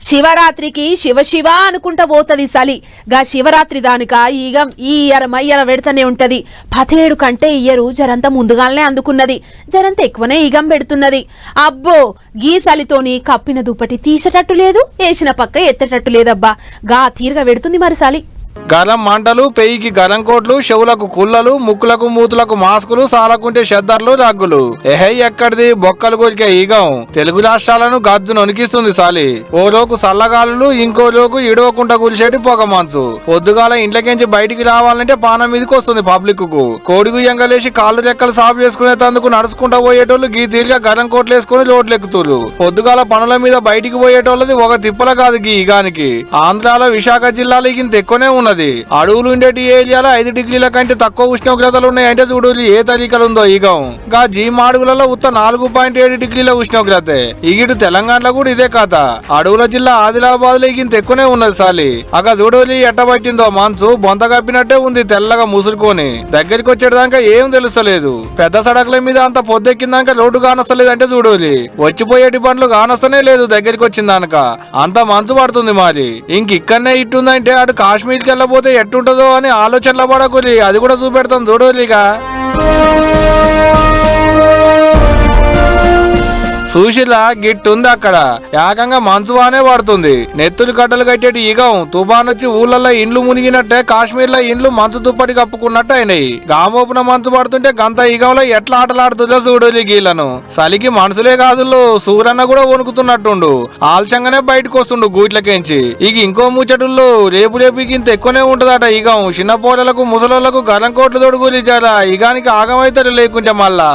శివరాత్రికి శివ శివ అనుకుంటా పోతది సలి. గా శివరాత్రి దానిక ఈగం ఈ మయ్యర పెడతానే ఉంటది. 17 కంటే ఇయ్యరు జరంత ముందుగానే అందుకున్నది. జరంత ఎక్కువనే ఈగం పెడుతున్నది. అబ్బో గీ సలితోని కప్పిన దుప్పటి తీసేటట్టు లేదు, వేసిన పక్క ఎత్తేటట్టు లేదబ్బా. గా తీరుగా పెడుతుంది మరి సలి. గలం మంటలు, పెయ్యికి గలం కోట్లు, చెవులకు కుళ్ళలు, ముక్కులకు మూతులకు మాస్కులు, సాలకుంటే షద్దర్లు, రగ్గులు. ఎహై ఎక్కడిది బొక్కలు కొరికే ఈగం తెలుగు రాష్ట్రాలను గజ్జు నొనికిస్తుంది సాలి. ఓ రోజు సల్లగాలు, ఇంకో రోజు ఇడవకుండా కురిసేటి పొగ మంచు. పొద్దుగాల ఇంట్లోకించి బయటికి రావాలంటే పానం మీదకి వస్తుంది పబ్లిక్ కు. కోడిగు ఎంగలేసి కాళ్ళు రెక్కలు సాఫ్ చేసుకునే తందుకు నడుచుకుంటా పోయేటోళ్ళు గీ తీరుగా గలం కోట్లు వేసుకుని రోడ్లు ఎక్కుతురు. పొద్దుగాల పనుల మీద బయటికి పోయేటోళ్ళది ఒక తిప్పల కాదు గీ ఈగానికి. ఆంధ్రాలో విశాఖ జిల్లాలో ఇంత ఎక్కువనే ఉన్నది. అడవులు ఉండేటి ఏరియాలో 5 డిగ్రీల కంటే తక్కువ ఉష్ణోగ్రతలు ఉన్నాయంటే చూడు ఏ తరీకలు ఉందో ఈగం. గా జీ మాడుగులలో ఉత్త 4.7 డిగ్రీల ఉష్ణోగ్రత. ఇగిటు తెలంగాణలో కూడా ఇదే కథ. అడవుల జిల్లా ఆదిలాబాద్ లో ఇంత ఎక్కువనే ఉన్నది సాలి. అక్క చూడోలి ఎట్టబట్టిందో మంచు బొంత కప్పినట్టే ఉంది తెల్లగా ముసురుకొని. దగ్గరికి వచ్చేదాకా ఏం తెలుస్తలేదు. పెద్ద సడకుల మీద అంత పొద్దెక్కిందాక రోడ్డు కానొస్తలేదు అంటే చూడోలి. వచ్చిపోయేటి బండ్లు కానొస్తనే లేదు దగ్గరికి వచ్చిందాక. అంత మంచు పడుతుంది మరి. ఇక్కడనే ఇట్టుందంటే అటు కాశ్మీర్కి వెళ్ళబోతే ఎట్టుంటదో అని ఆలోచనలు పడకూరి. అది కూడా చూపెడతాం చూడోలిగా. సుశీల గిట్టుంది అక్కడ. ఏకంగా మంచువానే పడుతుంది. నెత్తులు కట్టలు కట్టేటి ఈగం తుఫాన్ వచ్చి ఊళ్ళల్లో ఇండ్లు మునిగినట్టే కాశ్మీర్ లో ఇండ్లు మంచు దుప్పటి కప్పుకున్నట్టు అయినాయి. గామోపున మంచు పడుతుంటే గంత ఈగంలో ఎట్లా ఆటలాడుతుందో చూడలి గీలను. చలికి మనుషులే కాదు సూరన్న కూడా వణుకుతున్నట్టుండు. ఆలస్యంగానే బయటకు వస్తుండు గూట్లకెంచి. ఇక ఇంకో ముచ్చటుల్లో రేపు ఇంత ఎక్కువనే ఉంటదట ఈగం. చిన్న పోరలకు ముసలోళ్లకు గలం కోట్లు తొడుగులి జరా ఈగానికి ఆగమైతారు లేకుంటే మళ్ళా.